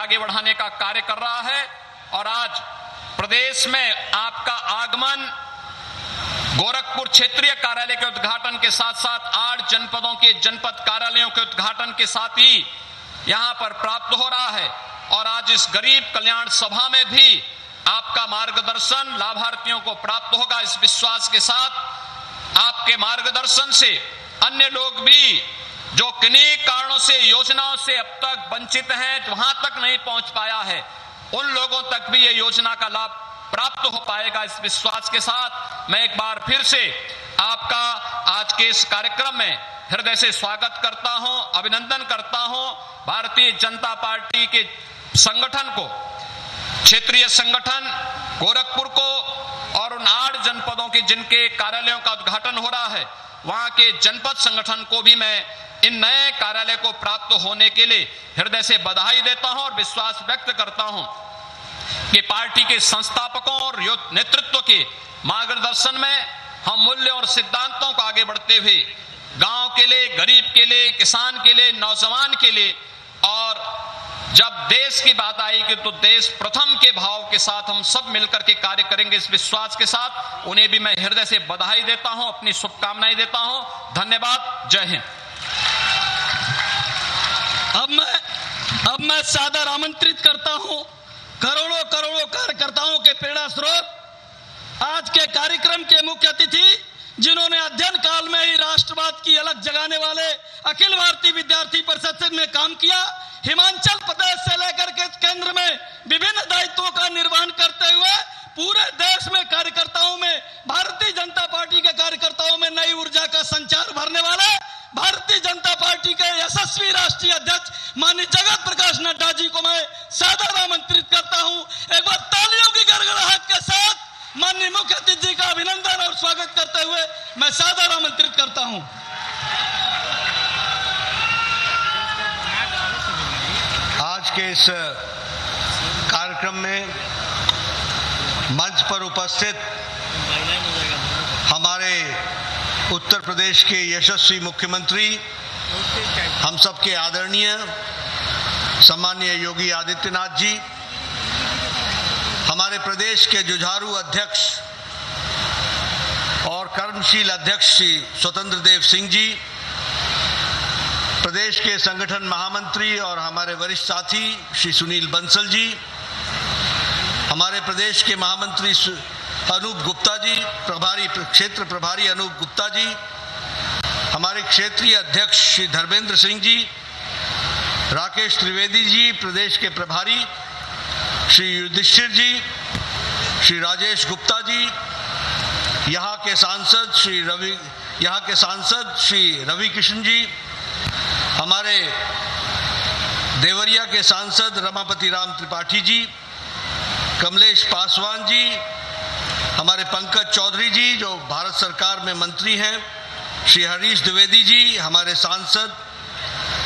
आगे बढ़ाने का कार्य कर रहा है। और आज प्रदेश में आपका आगमन गोरखपुर क्षेत्रीय कार्यालय के उद्घाटन के साथ साथ 8 जनपदों के जनपद कार्यालयों के उद्घाटन के साथ ही यहां पर प्राप्त हो रहा है। और आज इस गरीब कल्याण सभा में भी आपका मार्गदर्शन लाभार्थियों को प्राप्त होगा। इस विश्वास के साथ आपके मार्गदर्शन से अन्य लोग भी जो किन्हीं कारणों से योजनाओं से अब तक वंचित हैं, वहां तक नहीं पहुंच पाया है, उन लोगों तक भी ये योजना का लाभ प्राप्त हो पाएगा। इस विश्वास के साथ मैं एक बार फिर से आपका आज के इस कार्यक्रम में हृदय से स्वागत करता हूं, अभिनंदन करता हूं। भारतीय जनता पार्टी के संगठन को, क्षेत्रीय संगठन गोरखपुर को और उन 8 जनपदों के जिनके कार्यालयों का उद्घाटन हो रहा है, वहां के जनपद संगठन को भी मैं इन नए कार्यालय को प्राप्त होने के लिए हृदय से बधाई देता हूं और विश्वास व्यक्त करता हूं कि पार्टी के संस्थापकों और नेतृत्व के मार्गदर्शन में हम मूल्य और सिद्धांतों को आगे बढ़ते हुए गांव के लिए, गरीब के लिए, किसान के लिए, नौजवान के लिए, और जब देश की बात आएगी तो देश प्रथम के भाव के साथ हम सब मिलकर के कार्य करेंगे। इस विश्वास के साथ उन्हें भी मैं हृदय से बधाई देता हूं, अपनी शुभकामनाएं देता हूं। धन्यवाद। जय हिंद। अब मैं सादर आमंत्रित करता हूं करोड़ों कार्यकर्ताओं के प्रेरणा स्रोत, आज के कार्यक्रम के मुख्य अतिथि, जिन्होंने अध्ययन काल में ही राष्ट्रवाद की अलग जगाने वाले अखिल भारतीय विद्यार्थी परिषद में काम किया, हिमाचल प्रदेश से लेकर के केंद्र में विभिन्न दायित्वों का निर्वहन करते हुए पूरे देश में कार्यकर्ताओं में, भारतीय जनता पार्टी के कार्यकर्ताओं में नई ऊर्जा का संचार भरने वाले भारतीय जनता पार्टी के यशस्वी राष्ट्रीय अध्यक्ष माननीय जगत प्रकाश नड्डा जी को मैं सादर आमंत्रित करता हूं। एक बार तालियों की गड़गड़ाहट के साथ माननीय मुख्य अतिथि जी का अभिनंदन और स्वागत करते हुए मैं सादर आमंत्रित करता हूं। आज के इस कार्यक्रम में मंच पर उपस्थित हमारे उत्तर प्रदेश के यशस्वी मुख्यमंत्री, हम सबके आदरणीय सम्माननीय योगी आदित्यनाथ जी, हमारे प्रदेश के जुझारू अध्यक्ष और कर्मशील अध्यक्ष श्री स्वतंत्र देव सिंह जी, प्रदेश के संगठन महामंत्री और हमारे वरिष्ठ साथी श्री सुनील बंसल जी, हमारे प्रदेश के महामंत्री अनूप गुप्ता जी, क्षेत्र प्रभारी अनूप गुप्ता जी, हमारे क्षेत्रीय अध्यक्ष श्री धर्मेंद्र सिंह जी, राकेश त्रिवेदी जी, प्रदेश के प्रभारी श्री युधिष्ठिर जी, श्री राजेश गुप्ता जी, यहाँ के सांसद श्री रवि किशन जी, हमारे देवरिया के सांसद रमापति राम त्रिपाठी जी, कमलेश पासवान जी, हमारे पंकज चौधरी जी जो भारत सरकार में मंत्री हैं, श्री हरीश द्विवेदी जी, हमारे सांसद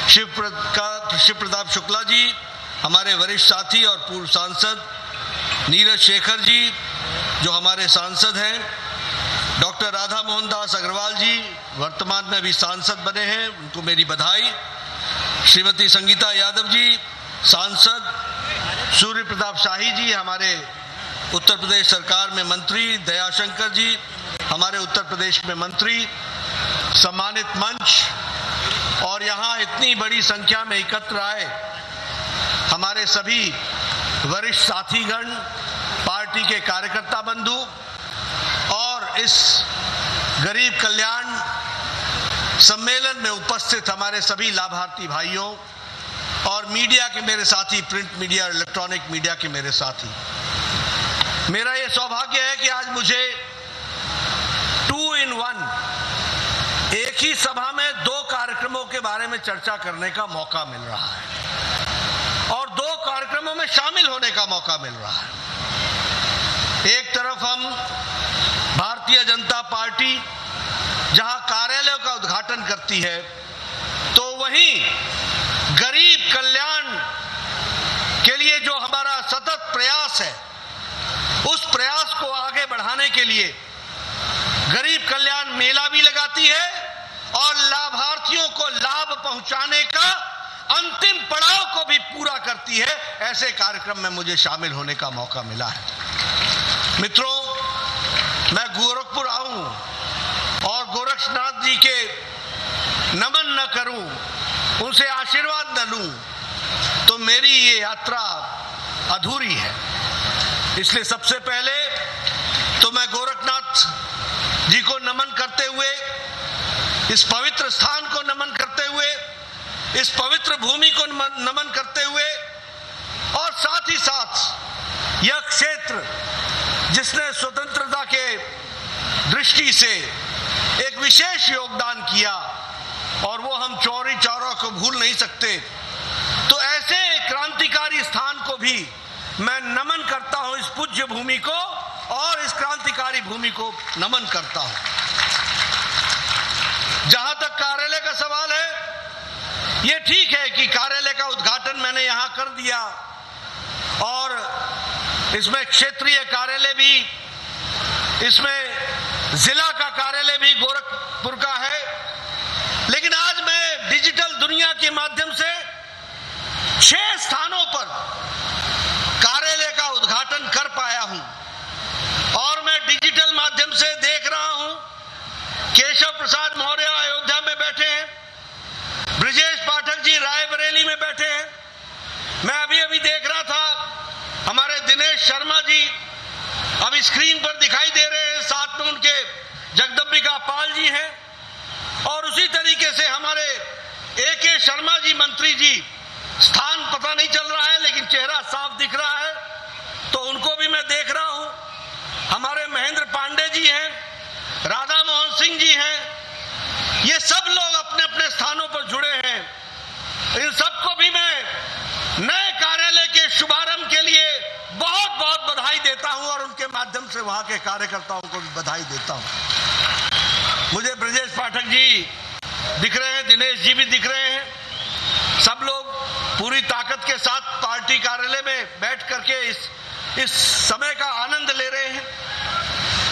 शिव प्रताप शुक्ला जी, हमारे वरिष्ठ साथी और पूर्व सांसद नीरज शेखर जी जो हमारे सांसद हैं, डॉक्टर राधा मोहन दास अग्रवाल जी वर्तमान में अभी सांसद बने हैं, उनको मेरी बधाई, श्रीमती संगीता यादव जी सांसद, सूर्य प्रताप शाही जी हमारे उत्तर प्रदेश सरकार में मंत्री, दयाशंकर जी हमारे उत्तर प्रदेश में मंत्री, सम्मानित मंच और यहाँ इतनी बड़ी संख्या में एकत्र आए हमारे सभी वरिष्ठ साथीगण, पार्टी के कार्यकर्ता बंधु और इस गरीब कल्याण सम्मेलन में उपस्थित हमारे सभी लाभार्थी भाइयों और मीडिया के मेरे साथी, प्रिंट मीडिया और इलेक्ट्रॉनिक मीडिया के मेरे साथी, मेरा ये सौभाग्य है कि आज मुझे 2 in 1 एक ही सभा में 2 कार्यक्रमों के बारे में चर्चा करने का मौका मिल रहा है और 2 कार्यक्रमों में शामिल होने का मौका मिल रहा है। एक तरफ हम भारतीय जनता पार्टी जहां कार्यालयों का उद्घाटन करती है, तो वहीं गरीब कल्याण के लिए जो हमारा सतत प्रयास है, उस प्रयास को आगे बढ़ाने के लिए गरीब कल्याण मेला भी लगाती है और लाभार्थियों को लाभ पहुंचाने का अंतिम पड़ाव को भी पूरा करती है। ऐसे कार्यक्रम में मुझे शामिल होने का मौका मिला है। मित्रों, मैं गोरखपुर आऊं और गोरक्षनाथ जी के नमन न करूं, उनसे आशीर्वाद न लूं, तो मेरी ये यात्रा अधूरी है। इसलिए सबसे पहले तो मैं गोरखनाथ जी को नमन करते हुए, इस पवित्र स्थान को नमन करते हुए, इस पवित्र भूमि को नमन करते हुए, और साथ ही साथ यह क्षेत्र जिसने स्वतंत्रता के दृष्टि से एक विशेष योगदान किया और वो हम चौरी चौरा को भूल नहीं सकते, तो ऐसे क्रांतिकारी स्थान को भी मैं नमन करता हूं, इस पूज्य भूमि को और इस क्रांतिकारी भूमि को नमन करता हूं। जहां तक कार्यालय का सवाल है, यह ठीक है कि कार्यालय का उद्घाटन मैंने यहां कर दिया और इसमें क्षेत्रीय कार्यालय भी, इसमें जिला का कार्यालय भी गोरखपुर का है। लेकिन आज मैं डिजिटल दुनिया के माध्यम से 6 स्थानों पर कार्यालय का उद्घाटन कर पाया हूं और मैं डिजिटल माध्यम से देख रहा हूं, केशव प्रसाद मौर्य अयोध्या में बैठे हैं, ब्रजेश पाठक जी रायबरेली में बैठे हैं, मैं अभी देख रहा था हमारे दिनेश शर्मा जी अभी स्क्रीन पर दिखाई दे रहे हैं, साथ में उनके जगदम्बिका पाल जी हैं, और उसी तरीके से हमारे AK शर्मा जी मंत्री जी, स्थान पता नहीं चल रहा है लेकिन चेहरा साफ दिख रहा है, तो उनको भी मैं देख रहा हूं। हमारे महेंद्र पांडे जी हैं, राधा मोहन सिंह जी हैं, ये सब लोग अपने अपने स्थानों पर जुड़े हैं। इन सबको भी मैं नए कार्यालय के शुभारंभ के लिए बहुत बहुत बधाई देता हूं और उनके माध्यम से वहां के कार्यकर्ताओं को भी बधाई देता हूं। मुझे ब्रजेश पाठक जी दिख रहे हैं, दिनेश जी भी दिख रहे हैं, सब लोग पूरी ताकत के साथ पार्टी कार्यालय में बैठ करके इस समय का आनंद ले रहे हैं।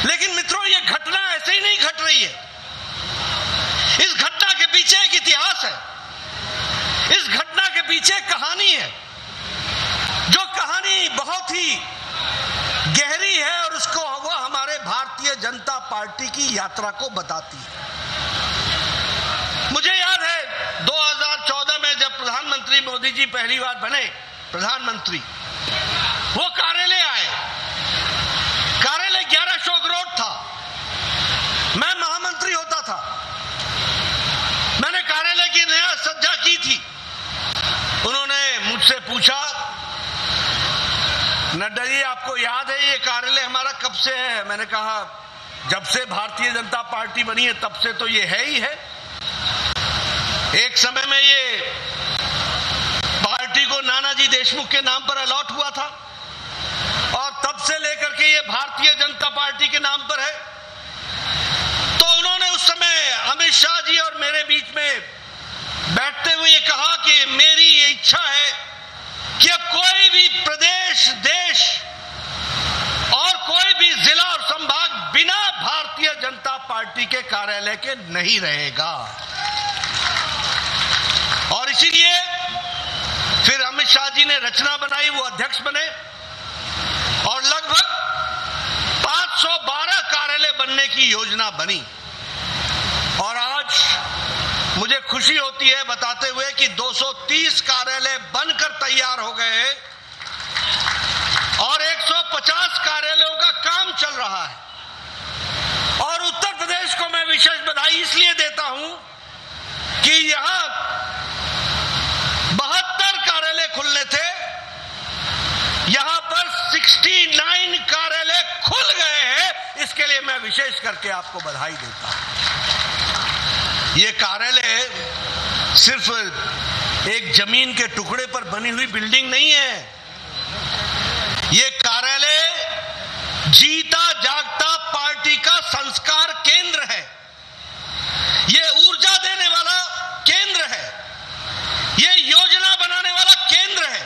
लेकिन मित्रों, ये घटना ऐसे ही नहीं घट रही है। इस घटना के पीछे एक इतिहास है, इस घटना के पीछे कहानी है, जो कहानी बहुत ही गहरी है और उसको वो हमारे भारतीय जनता पार्टी की यात्रा को बताती है। मुझे याद है 2014 में जब प्रधानमंत्री मोदी जी पहली बार बने प्रधानमंत्री, वो कार्यालय आए, कार्यालय 11 अशोक रोड था, मैं महामंत्री होता था, मैंने कार्यालय की नया सज्जा की थी। उन्होंने मुझसे पूछा, नड्डा जी आपको याद है ये कार्यालय हमारा कब से है? मैंने कहा जब से भारतीय जनता पार्टी बनी है तब से तो ये है ही है। एक समय में ये पार्टी को नानाजी देशमुख के नाम पर अलॉट हुआ था और तब से लेकर के ये भारतीय जनता पार्टी के नाम पर है। तो उन्होंने उस समय अमित शाह जी और मेरे बीच में बैठते हुए ये कहा कि मेरी ये इच्छा है कि अब कोई भी प्रदेश, देश और कोई भी जिला और संभाग बिना भारतीय जनता पार्टी के कार्यालय के नहीं रहेगा। और इसीलिए फिर अमित शाह जी ने रचना बनाई, वो अध्यक्ष बने और लगभग 512 कार्यालय बनने की योजना बनी। और आज मुझे खुशी होती है बताते हुए कि 230 कार्यालय बनकर तैयार हो गए और 150 कार्यालयों का काम चल रहा है। और उत्तर प्रदेश को मैं विशेष बधाई इसलिए देता हूं कि यहां 72 कार्यालय खुलने थे, यहां पर 69 कार्यालय खुल गए हैं। इसके लिए मैं विशेष करके आपको बधाई देता हूं। ये कार्यालय सिर्फ एक जमीन के टुकड़े पर बनी हुई बिल्डिंग नहीं है, ये कार्यालय जीता जागता पार्टी का संस्कार केंद्र है, ये ऊर्जा देने वाला केंद्र है, ये योजना बनाने वाला केंद्र है।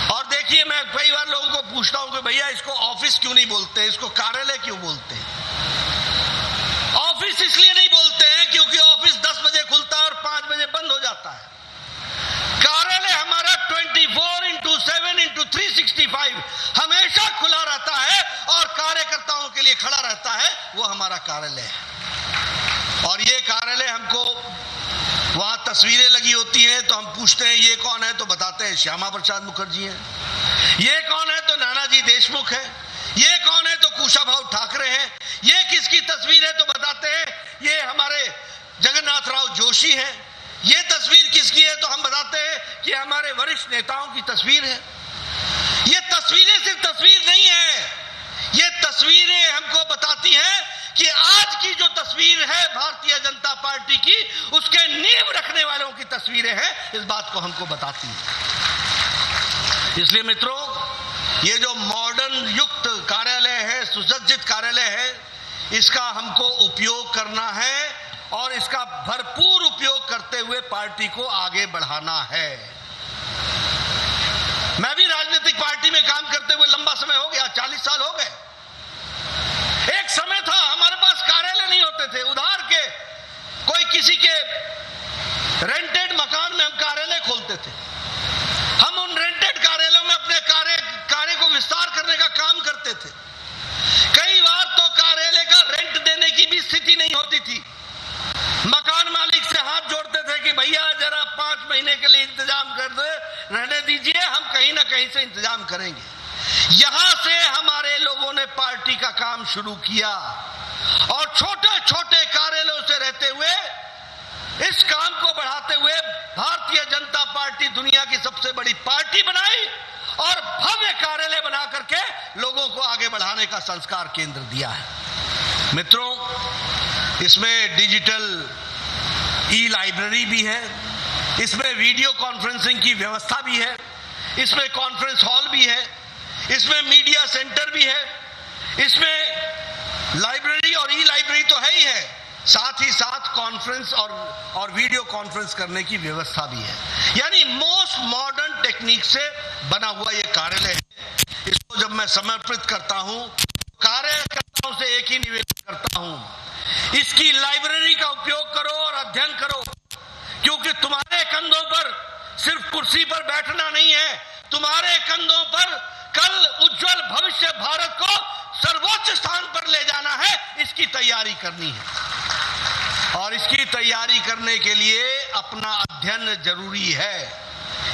और देखिए, मैं कई बार लोगों को पूछता हूं कि भैया इसको ऑफिस क्यों नहीं बोलते, इसको कार्यालय क्यों बोलते हैं? ऑफिस इसलिए नहीं बोलते हैं क्योंकि ऑफिस 10 बजे खुलता है और 5 बजे बंद हो जाता है। लिए खड़ा रहता है वो हमारा कार्यालय है। और ये कार्यालय हमको वहां तस्वीरें लगी होती हैं तो हम पूछते हैं ये कौन है, तो बताते हैं श्यामा प्रसाद मुखर्जी हैं। ये कौन है तो नानाजी देशमुख है। ये कौन है तो कुशाभाऊ ठाकरे हैं। ये किसकी तस्वीर है तो बताते हैं ये हमारे जगन्नाथ राव जोशी हैं। ये तस्वीर किसकी है तो हम बताते हैं कि हमारे वरिष्ठ नेताओं की तस्वीर है। ये तस्वीरें सिर्फ तस्वीर नहीं है, ये तस्वीरें हमको बताती हैं कि आज की जो तस्वीर है भारतीय जनता पार्टी की, उसके नींव रखने वालों की तस्वीरें हैं, इस बात को हमको बताती है। इसलिए मित्रों, ये जो मॉडर्न युक्त कार्यालय है, सुसज्जित कार्यालय है, इसका हमको उपयोग करना है और इसका भरपूर उपयोग करते हुए पार्टी को आगे बढ़ाना है। मैं भी राजनीतिक पार्टी में काम करते हुए लंबा समय हो गया, 40 साल हो गए। एक समय था हमारे पास कार्यालय नहीं होते थे, उधार के कोई किसी के रेंटेड मकान में हम कार्यालय खोलते थे। हम उन रेंटेड कार्यालयों में अपने कार्य को विस्तार करने का काम करते थे। कई बार तो कार्यालय का रेंट देने की भी स्थिति नहीं होती थी। मकान मालिक से हाथ जोड़ते थे कि भैया जरा 5 महीने के लिए इंतजाम कर दे, रहने दीजिए, हम कहीं ना कहीं से इंतजाम करेंगे। यहां से हमारे लोगों ने पार्टी का काम शुरू किया और छोटे छोटे कार्यालयों से रहते हुए इस काम को बढ़ाते हुए भारतीय जनता पार्टी दुनिया की सबसे बड़ी पार्टी बनाई और भव्य कार्यालय बना करके लोगों को आगे बढ़ाने का संस्कार केंद्र दिया है। मित्रों, इसमें डिजिटल ई लाइब्रेरी भी है, इसमें वीडियो कॉन्फ्रेंसिंग की व्यवस्था भी है, इसमें कॉन्फ्रेंस हॉल भी है, इसमें मीडिया सेंटर भी है, इसमें लाइब्रेरी और ई लाइब्रेरी तो है ही है, साथ ही साथ कॉन्फ्रेंस और वीडियो कॉन्फ्रेंस करने की व्यवस्था भी है। यानी मोस्ट मॉडर्न टेक्निक से बना हुआ ये कार्यालय है। इसको जब मैं समर्पित करता हूं, कार्यकर्ताओं से एक ही निवेदन करता हूं, इसकी लाइब्रेरी का उपयोग करो और अध्ययन करो, क्योंकि तुम्हारे कंधों पर सिर्फ कुर्सी पर बैठना नहीं है, तुम्हारे कंधों पर कल उज्जवल भविष्य भारत को सर्वोच्च स्थान पर ले जाना है। इसकी तैयारी करनी है और इसकी तैयारी करने के लिए अपना अध्ययन जरूरी है।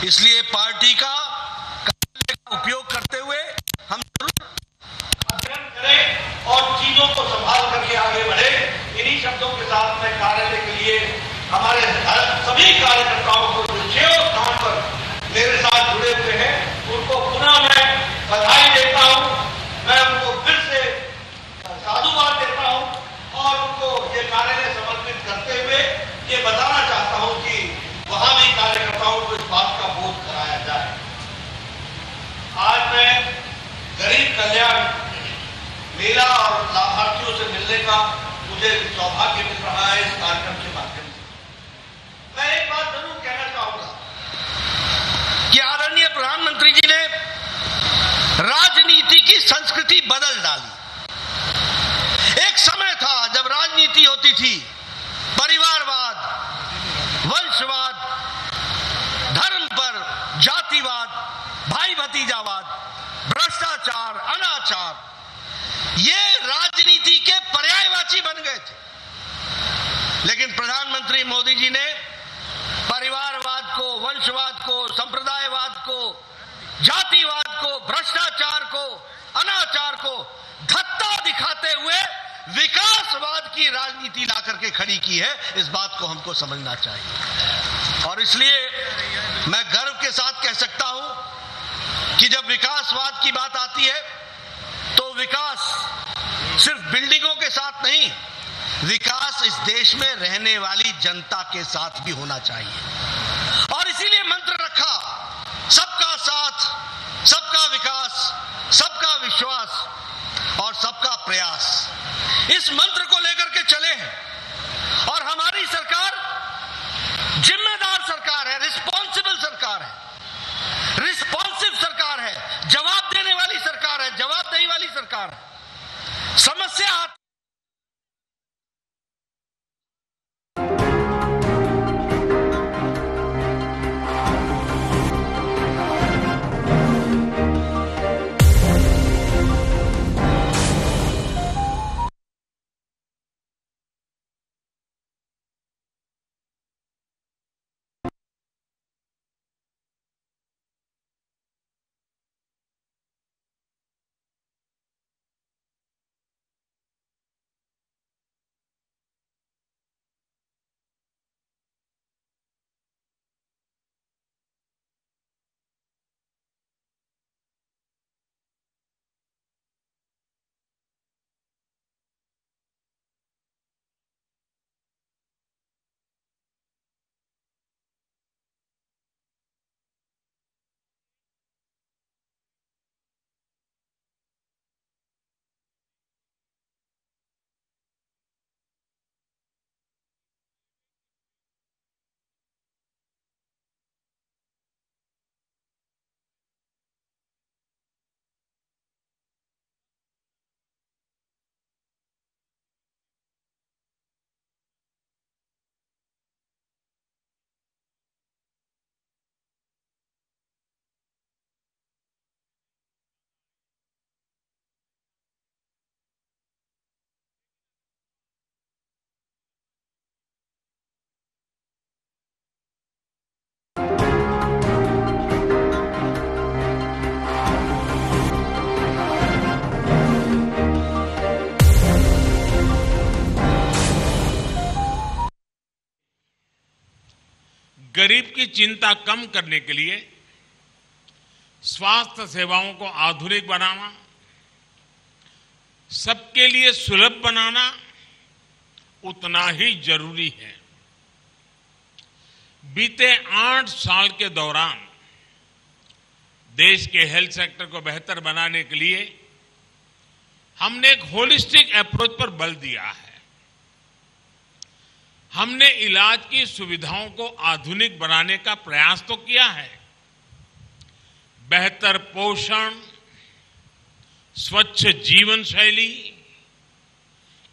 इसलिए पार्टी का उपयोग करते हुए हम जरूर अध्ययन करें और चीजों को संभाल करके आगे बढ़े। इन्हीं शब्दों के साथ मैं कार्यालय के लिए हमारे सभी कार्यकर्ताओं को जो 6 स्थान पर मेरे साथ जुड़े हुए हैं उनको पुनः मैं बधाई देता हूं। मैं उनको फिर से साधुवाद देता हूं और उनको ये कार्यालय समर्पित करते हुए ये बताना चाहता हूं कि वहां भी कार्यकर्ताओं को इस बात का बोध कराया जाए। आज मैं गरीब कल्याण मेला और लाभार्थियों से मिलने का मुझे सौभाग्य मिल रहा है इस कार्यक्रम के माध्यम से। मैं एक बात जरूर कहना चाहूंगा कि आदरणीय प्रधानमंत्री जी ने राजनीति की संस्कृति बदल डाली। एक समय था जब राजनीति होती थी परिवारवाद, वंशवाद, धर्म पर जातिवाद, भाई भतीजावाद, भ्रष्टाचार, अनाचार, ये राजनीति के पर्यायवाची बन गए थे। लेकिन प्रधानमंत्री मोदी जी ने परिवारवाद को, वंशवाद को, संप्रदायवाद को, जातिवाद को, भ्रष्टाचार को, अनाचार को धत्ता दिखाते हुए विकासवाद की राजनीति ला करके खड़ी की है। इस बात को हमको समझना चाहिए और इसलिए मैं गर्व के साथ कह सकता हूं कि जब विकासवाद की बात आती है तो विकास सिर्फ बिल्डिंगों के साथ नहीं, विकास इस देश में रहने वाली जनता के साथ भी होना चाहिए। और इसीलिए मंत्र रखा, सबका साथ, सबका विकास, सबका विश्वास और सबका प्रयास। इस मंत्र को लेकर के चले हैं और हमारी सरकार जिम्मेदार सरकार है, रिस्पॉन्सिबल सरकार है, रिस्पॉन्सिव सरकार है, जवाब देने वाली सरकार है, जवाबदेही वाली सरकार है। समस्या गरीब की चिंता कम करने के लिए स्वास्थ्य सेवाओं को आधुनिक बनाना, सबके लिए सुलभ बनाना उतना ही जरूरी है। बीते 8 साल के दौरान देश के हेल्थ सेक्टर को बेहतर बनाने के लिए हमने एक होलिस्टिक अप्रोच पर बल दिया है। हमने इलाज की सुविधाओं को आधुनिक बनाने का प्रयास तो किया है। बेहतर पोषण, स्वच्छ जीवन शैली,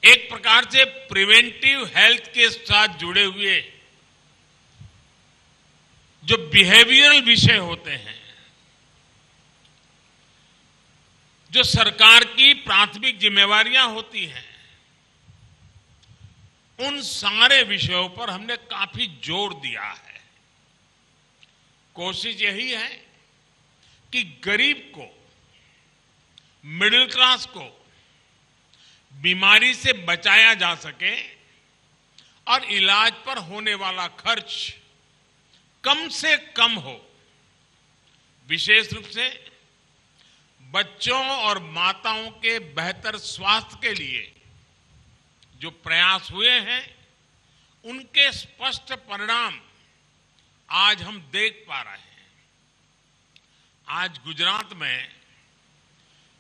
एक प्रकार से प्रिवेंटिव हेल्थ के साथ जुड़े हुए जो बिहेवियरल विषय होते हैं, जो सरकार की प्राथमिक जिम्मेवारियां होती हैं, उन सारे विषयों पर हमने काफी जोर दिया है। कोशिश यही है कि गरीब को, मिडिल क्लास को बीमारी से बचाया जा सके और इलाज पर होने वाला खर्च कम से कम हो। विशेष रूप से बच्चों और माताओं के बेहतर स्वास्थ्य के लिए जो प्रयास हुए हैं, उनके स्पष्ट परिणाम आज हम देख पा रहे हैं। आज गुजरात में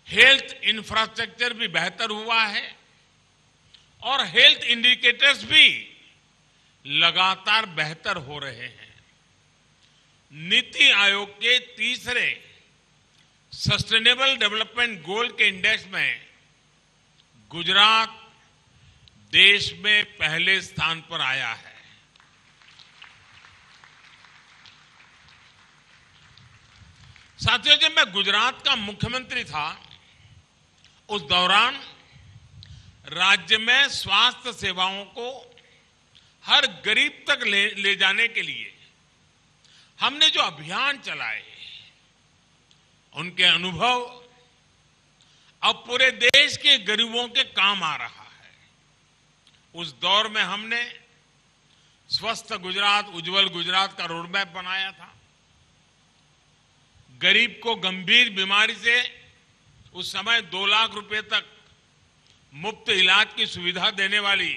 हेल्थ इंफ्रास्ट्रक्चर भी बेहतर हुआ है और हेल्थ इंडिकेटर्स भी लगातार बेहतर हो रहे हैं। नीति आयोग के तीसरे सस्टेनेबल डेवलपमेंट गोल के इंडेक्स में गुजरात देश में पहले स्थान पर आया है। साथियों, जब मैं गुजरात का मुख्यमंत्री था, उस दौरान राज्य में स्वास्थ्य सेवाओं को हर गरीब तक ले जाने के लिए हमने जो अभियान चलाए, उनके अनुभव अब पूरे देश के गरीबों के काम आ रहा है। उस दौर में हमने स्वस्थ गुजरात, उज्जवल गुजरात का रोडमैप बनाया था। गरीब को गंभीर बीमारी से उस समय 2 लाख रुपए तक मुफ्त इलाज की सुविधा देने वाली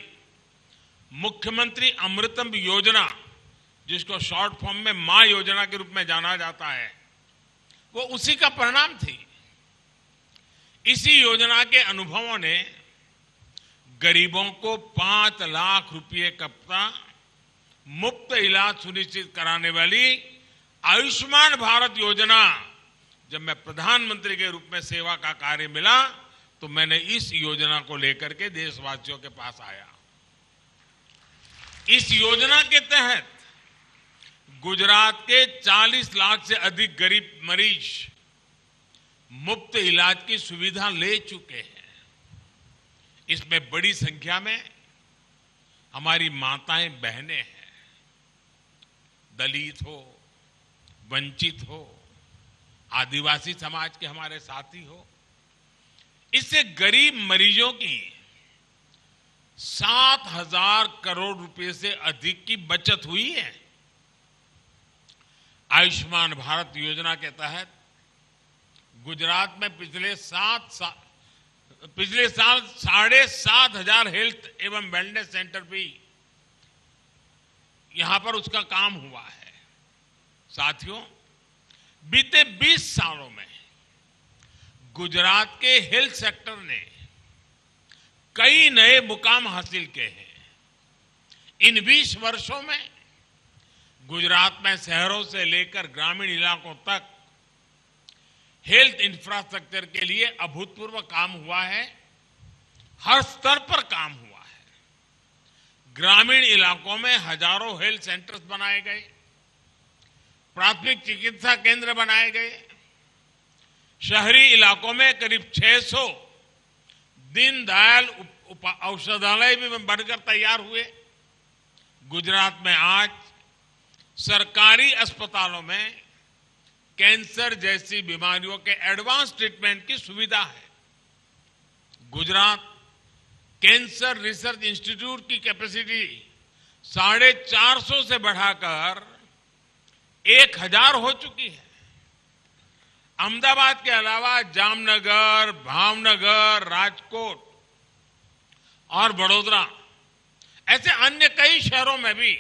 मुख्यमंत्री अमृतम योजना, जिसको शॉर्ट फॉर्म में मां योजना के रूप में जाना जाता है, वो उसी का परिणाम थी। इसी योजना के अनुभवों ने गरीबों को 5 लाख रुपए का मुफ्त इलाज सुनिश्चित कराने वाली आयुष्मान भारत योजना, जब मैं प्रधानमंत्री के रूप में सेवा का कार्य मिला, तो मैंने इस योजना को लेकर के देशवासियों के पास आया। इस योजना के तहत गुजरात के 40 लाख से अधिक गरीब मरीज मुफ्त इलाज की सुविधा ले चुके हैं। इसमें बड़ी संख्या में हमारी माताएं, बहनें हैं। दलित हो, वंचित हो, आदिवासी समाज के हमारे साथी हो, इससे गरीब मरीजों की 7,000 करोड़ रुपए से अधिक की बचत हुई है। आयुष्मान भारत योजना के तहत गुजरात में पिछले साल 7,500 हेल्थ एवं वेलनेस सेंटर भी यहां पर उसका काम हुआ है। साथियों, बीते 20 सालों में गुजरात के हेल्थ सेक्टर ने कई नए मुकाम हासिल किए हैं। इन 20 वर्षों में गुजरात में शहरों से लेकर ग्रामीण इलाकों तक हेल्थ इंफ्रास्ट्रक्चर के लिए अभूतपूर्व काम हुआ है। हर स्तर पर काम हुआ है। ग्रामीण इलाकों में हजारों हेल्थ सेंटर्स बनाए गए, प्राथमिक चिकित्सा केंद्र बनाए गए। शहरी इलाकों में करीब 600 दीनदयाल औषधालय भी बनकर तैयार हुए। गुजरात में आज सरकारी अस्पतालों में कैंसर जैसी बीमारियों के एडवांस ट्रीटमेंट की सुविधा है। गुजरात कैंसर रिसर्च इंस्टीट्यूट की कैपेसिटी 450 से बढ़ाकर 1000 हो चुकी है। अहमदाबाद के अलावा जामनगर, भावनगर, राजकोट और बड़ौदा ऐसे अन्य कई शहरों में भी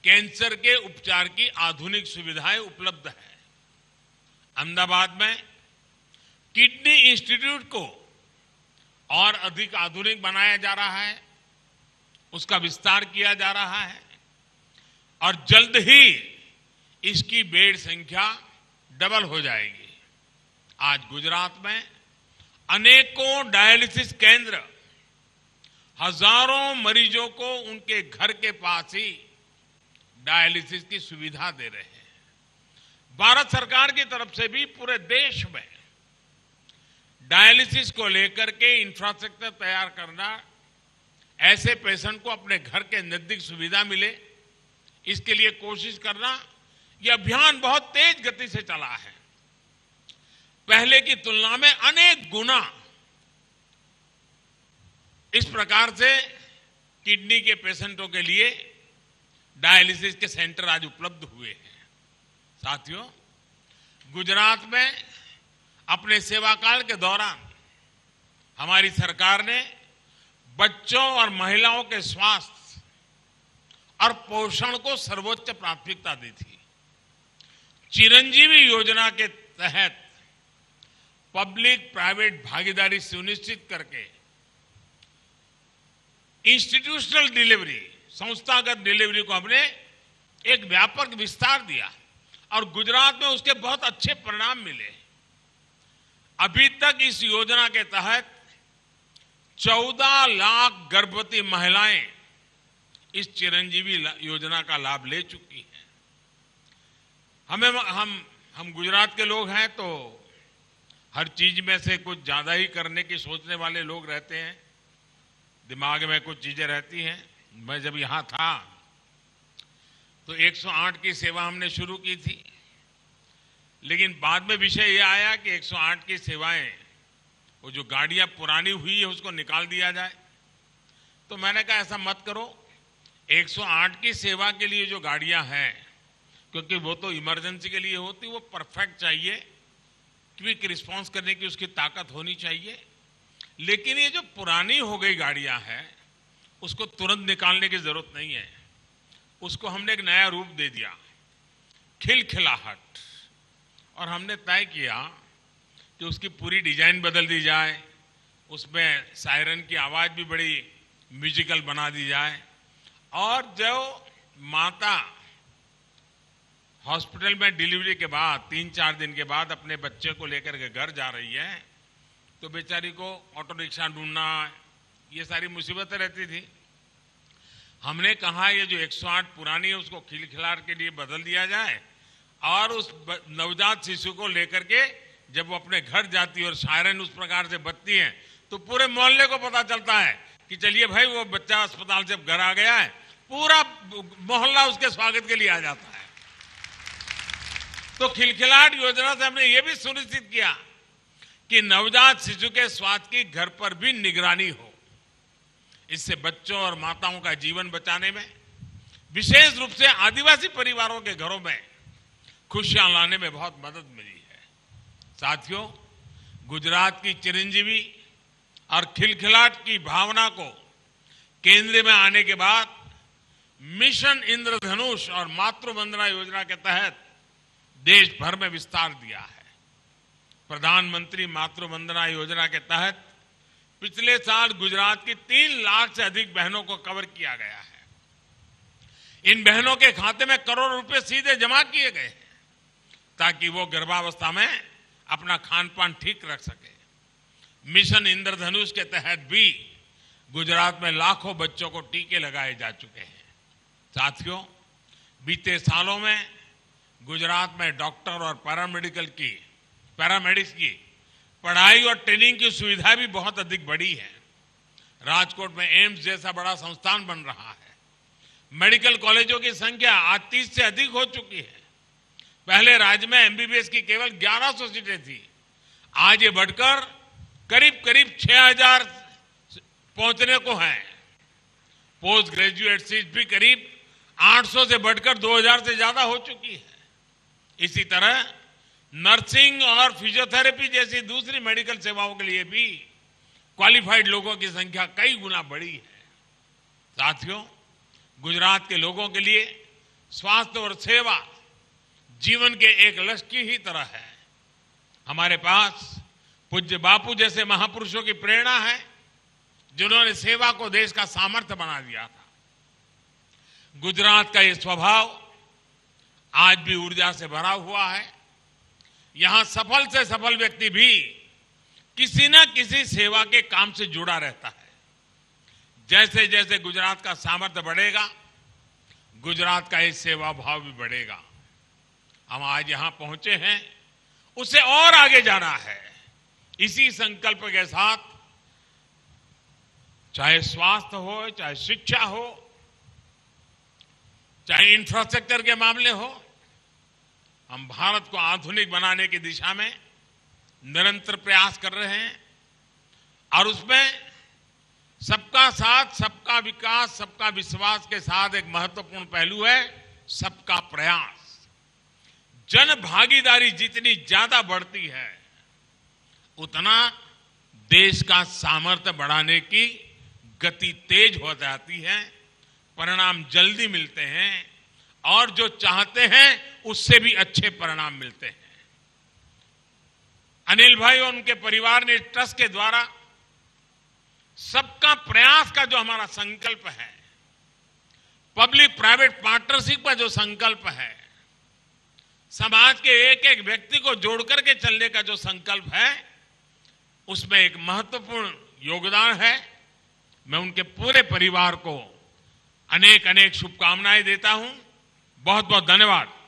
कैंसर के उपचार की आधुनिक सुविधाएं उपलब्ध है। अहमदाबाद में किडनी इंस्टीट्यूट को और अधिक आधुनिक बनाया जा रहा है, उसका विस्तार किया जा रहा है और जल्द ही इसकी बेड संख्या डबल हो जाएगी। आज गुजरात में अनेकों डायलिसिस केंद्र हजारों मरीजों को उनके घर के पास ही डायलिसिस की सुविधा दे रहे हैं। भारत सरकार की तरफ से भी पूरे देश में डायलिसिस को लेकर के इंफ्रास्ट्रक्चर तैयार करना, ऐसे पेशेंट को अपने घर के नजदीक सुविधा मिले, इसके लिए कोशिश करना, यह अभियान बहुत तेज गति से चला है। पहले की तुलना में अनेक गुना इस प्रकार से किडनी के पेशेंटों के लिए डायलिसिस के सेंटर आज उपलब्ध हुए हैं। साथियों, गुजरात में अपने सेवाकाल के दौरान हमारी सरकार ने बच्चों और महिलाओं के स्वास्थ्य और पोषण को सर्वोच्च प्राथमिकता दी थी। चिरंजीवी योजना के तहत पब्लिक प्राइवेट भागीदारी सुनिश्चित करके इंस्टीट्यूशनल डिलीवरी, संस्थागत डिलीवरी को हमने एक व्यापक विस्तार दिया और गुजरात में उसके बहुत अच्छे परिणाम मिले। अभी तक इस योजना के तहत 14 लाख गर्भवती महिलाएं इस चिरंजीवी योजना का लाभ ले चुकी हैं। हम गुजरात के लोग हैं तो हर चीज में से कुछ ज्यादा ही करने की सोचने वाले लोग रहते हैं, दिमाग में कुछ चीजें रहती हैं। मैं जब यहां था तो 108 की सेवा हमने शुरू की थी, लेकिन बाद में विषय यह आया कि 108 की सेवाएं, वो जो गाड़ियां पुरानी हुई है उसको निकाल दिया जाए। तो मैंने कहा ऐसा मत करो, 108 की सेवा के लिए जो गाड़ियां हैं, क्योंकि वो तो इमरजेंसी के लिए होती, वो परफेक्ट चाहिए, क्विक रिस्पांस करने की उसकी ताकत होनी चाहिए। लेकिन ये जो पुरानी हो गई गाड़ियां हैं उसको तुरंत निकालने की जरूरत नहीं है। उसको हमने एक नया रूप दे दिया, खिलखिलाहट, और हमने तय किया कि उसकी पूरी डिजाइन बदल दी जाए, उसमें सायरन की आवाज भी बड़ी म्यूजिकल बना दी जाए, और जो माता हॉस्पिटल में डिलीवरी के बाद 3-4 दिन के बाद अपने बच्चे को लेकर के घर जा रही है तो बेचारी को ऑटो रिक्शा ढूंढना, ये सारी मुसीबतें रहती थी। हमने कहा ये जो 108 पुरानी है उसको खिलखिलाहट के लिए बदल दिया जाए और उस नवजात शिशु को लेकर के जब वो अपने घर जाती है और सायरन उस प्रकार से बजती है तो पूरे मोहल्ले को पता चलता है कि चलिए भाई वो बच्चा अस्पताल से घर आ गया है, पूरा मोहल्ला उसके स्वागत के लिए आ जाता है। तो खिलखिलाहट योजना से हमने ये भी सुनिश्चित किया कि नवजात शिशु के स्वास्थ्य की घर पर भी निगरानी हो। इससे बच्चों और माताओं का जीवन बचाने में, विशेष रूप से आदिवासी परिवारों के घरों में खुशियां लाने में बहुत मदद मिली है। साथियों, गुजरात की चिरंजीवी और खिलखिलाहट की भावना को केंद्र में आने के बाद मिशन इंद्रधनुष और मातृवंदना योजना के तहत देश भर में विस्तार दिया है। प्रधानमंत्री मातृवंदना योजना के तहत पिछले साल गुजरात की 3 लाख से अधिक बहनों को कवर किया गया है। इन बहनों के खाते में करोड़ रुपए सीधे जमा किए गए हैं ताकि वो गर्भावस्था में अपना खान पान ठीक रख सके। मिशन इंद्रधनुष के तहत भी गुजरात में लाखों बच्चों को टीके लगाए जा चुके हैं। साथियों, बीते सालों में गुजरात में डॉक्टर और पैरामेडिक्स की पढ़ाई और ट्रेनिंग की सुविधा भी बहुत अधिक बढ़ी है। राजकोट में एम्स जैसा बड़ा संस्थान बन रहा है। मेडिकल कॉलेजों की संख्या आज 30 से अधिक हो चुकी है। पहले राज्य में एमबीबीएस की केवल 1100 सीटें थी, आज ये बढ़कर करीब 6000 पहुंचने को है। पोस्ट ग्रेजुएट सीट भी करीब 800 से बढ़कर 2000 से ज्यादा हो चुकी है। इसी तरह नर्सिंग और फिजियोथेरेपी जैसी दूसरी मेडिकल सेवाओं के लिए भी क्वालिफाइड लोगों की संख्या कई गुना बढ़ी है। साथियों, गुजरात के लोगों के लिए स्वास्थ्य और सेवा जीवन के एक लक्ष्य की ही तरह है। हमारे पास पूज्य बापू जैसे महापुरुषों की प्रेरणा है, जिन्होंने सेवा को देश का सामर्थ्य बना दिया था। गुजरात का ये स्वभाव आज भी ऊर्जा से भरा हुआ है। यहां सफल से सफल व्यक्ति भी किसी न किसी सेवा के काम से जुड़ा रहता है। जैसे जैसे गुजरात का सामर्थ्य बढ़ेगा, गुजरात का ये सेवा भाव भी बढ़ेगा। हम आज यहां पहुंचे हैं, उसे और आगे जाना है। इसी संकल्प के साथ चाहे स्वास्थ्य हो, चाहे शिक्षा हो, चाहे इंफ्रास्ट्रक्चर के मामले हो, हम भारत को आधुनिक बनाने की दिशा में निरंतर प्रयास कर रहे हैं। और उसमें सबका साथ, सबका विकास, सबका विश्वास के साथ एक महत्वपूर्ण पहलू है सबका प्रयास। जन भागीदारी जितनी ज्यादा बढ़ती है, उतना देश का सामर्थ्य बढ़ाने की गति तेज हो जाती है, परिणाम जल्दी मिलते हैं और जो चाहते हैं उससे भी अच्छे परिणाम मिलते हैं। अनिल भाई और उनके परिवार ने ट्रस्ट के द्वारा सबका प्रयास का जो हमारा संकल्प है, पब्लिक प्राइवेट पार्टनरशिप का जो संकल्प है, समाज के एक एक व्यक्ति को जोड़कर के चलने का जो संकल्प है, उसमें एक महत्वपूर्ण योगदान है। मैं उनके पूरे परिवार को अनेक अनेक शुभकामनाएं देता हूं। बहुत बहुत धन्यवाद।